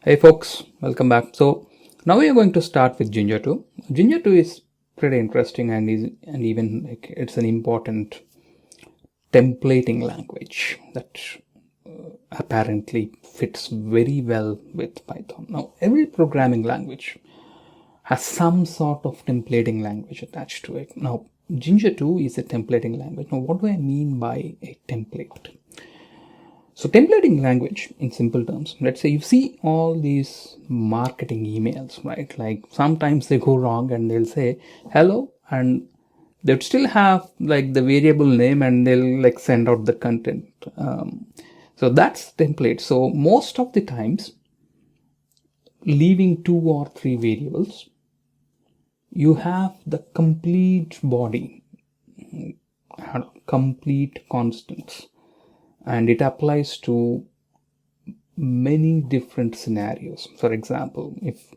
Hey folks, welcome back. So now we are going to start with Jinja2. Jinja2 is pretty interesting and even like it's an important templating language that apparently fits very well with Python. Now every programming language has some sort of templating language attached to it. Now Jinja2 is a templating language. Now what do I mean by a template? So templating language in simple terms, let's say you see all these marketing emails, right? Like sometimes they go wrong and they'll say hello and they'd still have like the variable name and they'll like send out the content. So that's template. So most of the times leaving 2 or 3 variables, you have the complete body, complete constants, and it applies to many different scenarios. For example, if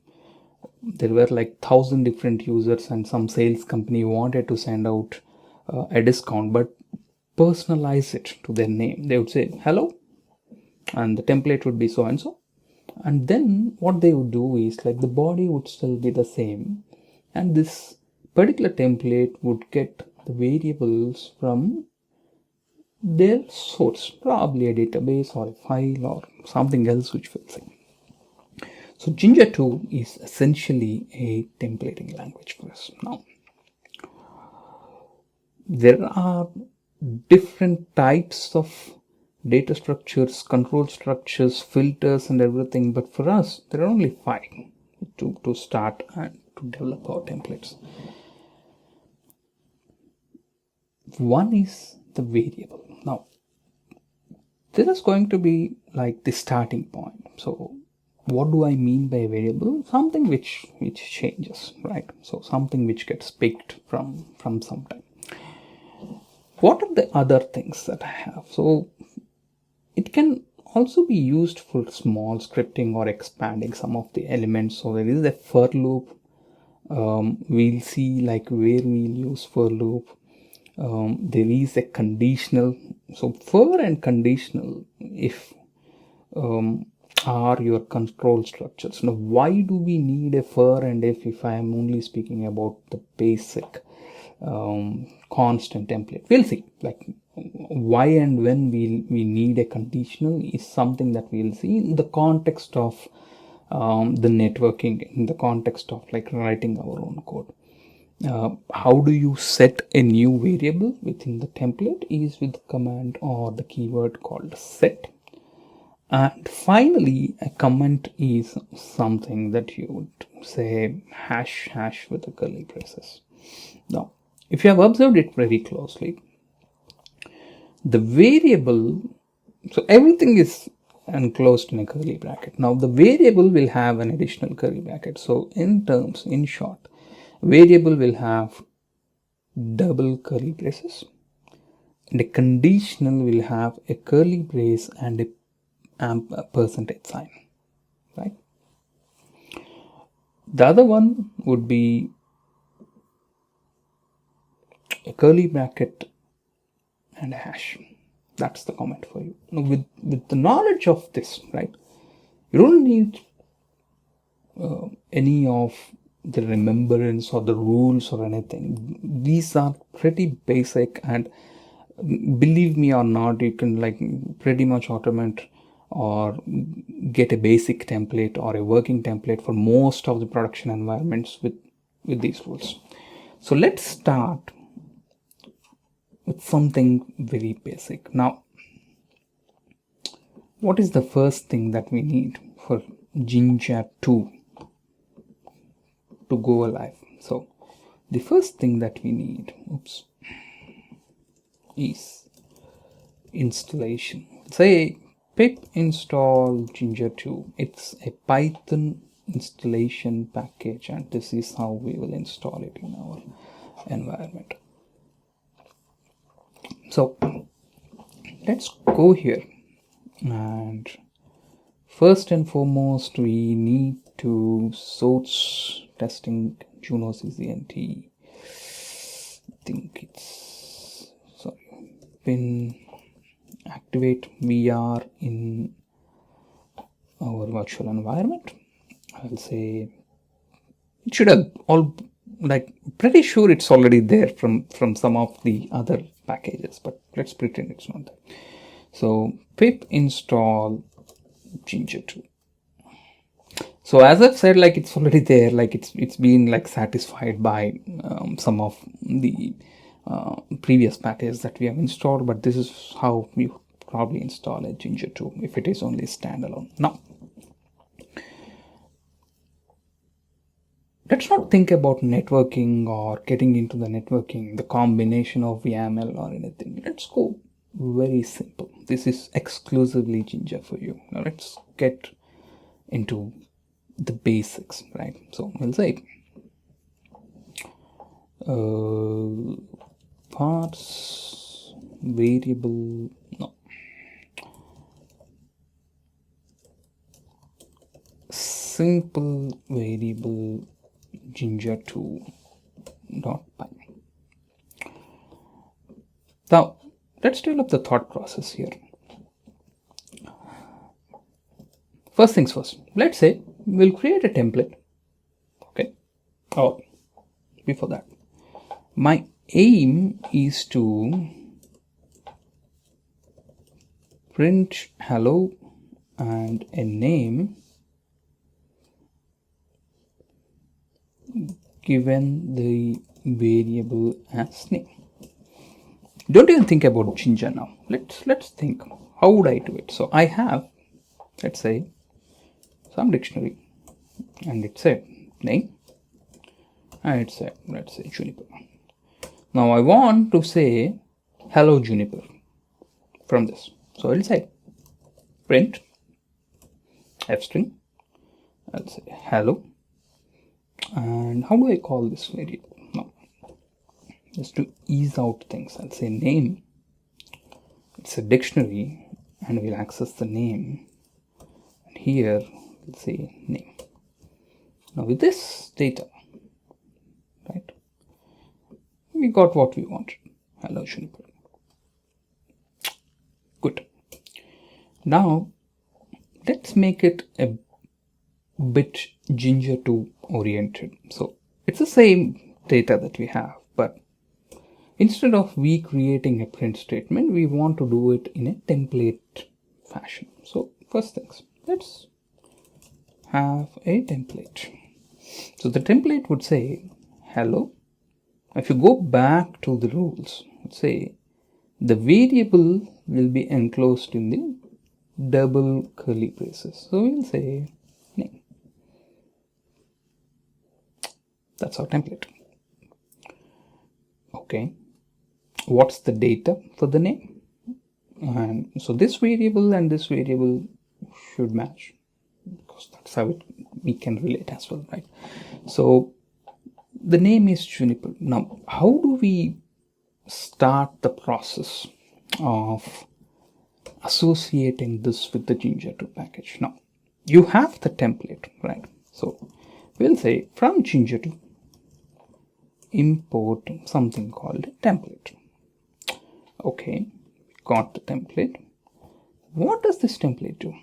there were like 1,000 different users and some sales company wanted to send out a discount but personalize it to their name, they would say hello and the template would be so and so, and then what they would do is like the body would still be the same and this particular template would get the variables from their source, probably a database or a file or something else which fills in. So Jinja2 is essentially a templating language for us. Now, there are different types of data structures, control structures, filters and everything, but for us, there are only 5 to start and to develop our templates. One is the variable. Now, this is going to be like the starting point. So what do I mean by a variable? Something which changes, right? So something which gets picked from some time. What are the other things that I have? So it can also be used for small scripting or expanding some of the elements. So there is a for loop. We'll see like where we'll use for loop. There is a conditional. So for and conditional, if are your control structures. Now, why do we need a for and if I am only speaking about the basic constant template? We'll see like why and when we need a conditional is something that we'll see in the context of the networking, in the context of like writing our own code. How do you set a new variable within the template is with the command or the keyword called set. And finally, a comment is something that you would say hash with the curly braces. Now, if you have observed it very closely, the variable, so everything is enclosed in a curly bracket. Now, the variable will have an additional curly bracket. So, in short, variable will have double curly braces, and a conditional will have a curly brace and a percentage sign, right? The other one would be a curly bracket and a hash. That's the comment for you. Now, with the knowledge of this, right, you don't need any of the remembrance or the rules or anything. These are pretty basic, and believe me or not, you can like pretty much automate or get a basic template or a working template for most of the production environments with these rules. So let's start with something very basic. Now, what is the first thing that we need for Jinja2 to go alive? So the first thing that we need is installation. Say pip install Jinja2. It's a Python installation package, and this is how we will install it in our environment. So let's go here, and first and foremost we need to source testing Juno CCNT. I think it's pin activate. We are in our virtual environment. I'll say it should have all, like, pretty sure it's already there from some of the other packages, but let's pretend it's not there. So pip install Jinja2. So as I've said, like, it's already there, like it's been like satisfied by some of the previous packages that we have installed, but this is how you probably install a Jinja2 if it is only standalone. Now let's not think about networking or getting into the networking, the combination of YAML or anything. Let's go very simple. This is exclusively Jinja for you. Now let's get into the basics, right? So we'll say parts variable, no, simple variable Jinja2.py. Now let's develop the thought process here. First things first, let's say we'll create a template. Okay. Oh, before that, my aim is to print hello and a name given the variable as name. Don't even think about Jinja now. Let's think, how would I do it? So I have, let's say, some dictionary, and it's a name, and it's a, let's say, Juniper. Now I want to say hello Juniper from this. So I'll say print f string, I'll say hello, and how do I call this variable? Now, just to ease out things, I'll say name, it's a dictionary, and we'll access the name, and here we'll say name. Now with this data, right, we got what we wanted, hello Juniper. Good. Now let's make it a bit Jinja2 oriented. So it's the same data that we have, but instead of we creating a print statement, we want to do it in a template fashion. So first things, let's have a template. So the template would say hello. If you go back to the rules, let's say the variable will be enclosed in the double curly braces. So we'll say name. That's our template. Okay. What's the data for the name? And so this variable and this variable should match, because that's how we can relate as well, right? So the name is Juniper. Now, how do we start the process of associating this with the Jinja2 package? Now, you have the template, right? So we'll say from Jinja2 import something called template. Okay, got the template. What does this template do?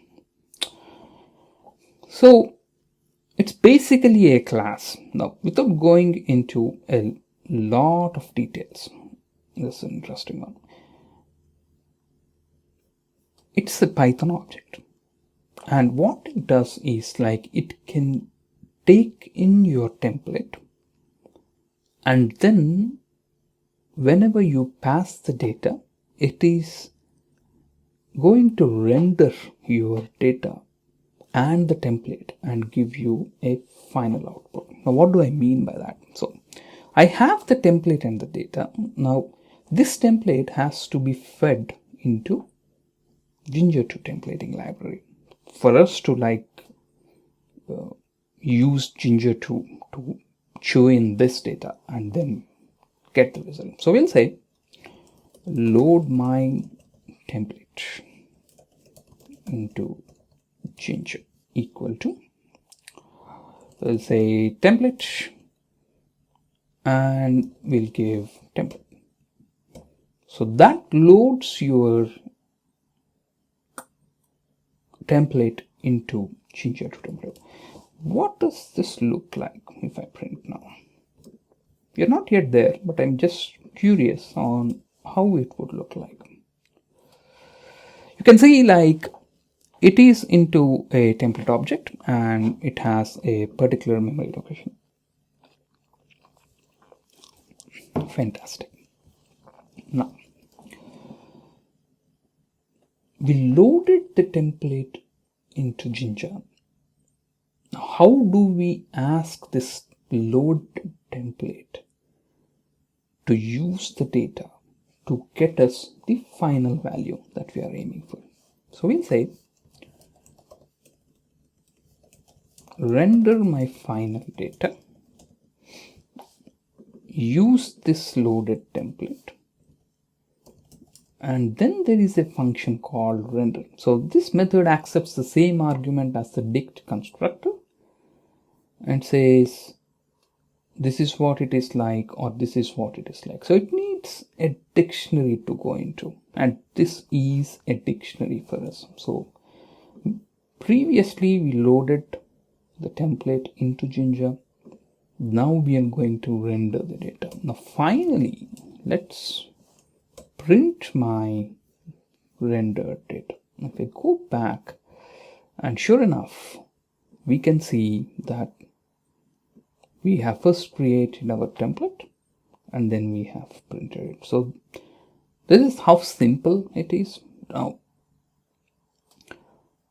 So it's basically a class. Now, without going into a lot of details, this is an interesting one. It's a Python object, and what it does is, like, it can take in your template, and then whenever you pass the data, it is going to render your data and the template and give you a final output. Now, what do I mean by that? So I have the template and the data. Now this template has to be fed into Jinja2 templating library for us to use Jinja2 to chew in this data and then get the result. So we'll say load my template into Jinja equal to, we'll say template, and we'll give template. So that loads your template into Jinja2 template. What does this look like if I print now? You're not yet there, but I'm just curious on how it would look like. You can see like it is into a template object and it has a particular memory location. Fantastic. Now, we loaded the template into Jinja. How do we ask this load template to use the data to get us the final value that we are aiming for? So we'll say render my final data, use this loaded template, and then there is a function called render. So this method accepts the same argument as the dict constructor and says this is what it is like or this is what it is like. So it needs a dictionary to go into, and this is a dictionary for us. So previously we loaded the template into Jinja. Now we are going to render the data. Now finally, let's print my rendered data. If I go back, and sure enough, we can see that we have first created our template and then we have printed it. So this is how simple it is. Now,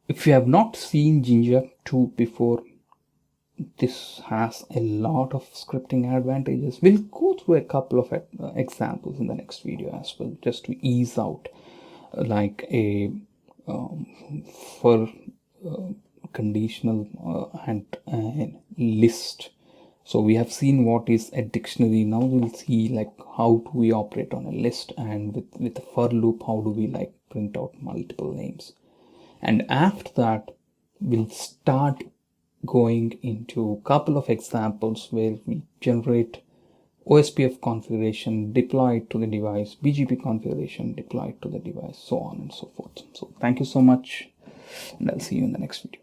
if you have not seen Jinja2 before, this has a lot of scripting advantages. We'll go through a couple of examples in the next video as well, just to ease out like a for conditional and list. So we have seen what is a dictionary. Now we'll see like how do we operate on a list, and with the for loop, how do we like print out multiple names. And after that, we'll start going into a couple of examples where we generate OSPF configuration, deploy it to the device, BGP configuration, deploy it to the device, so on and so forth. So thank you so much, and I'll see you in the next video.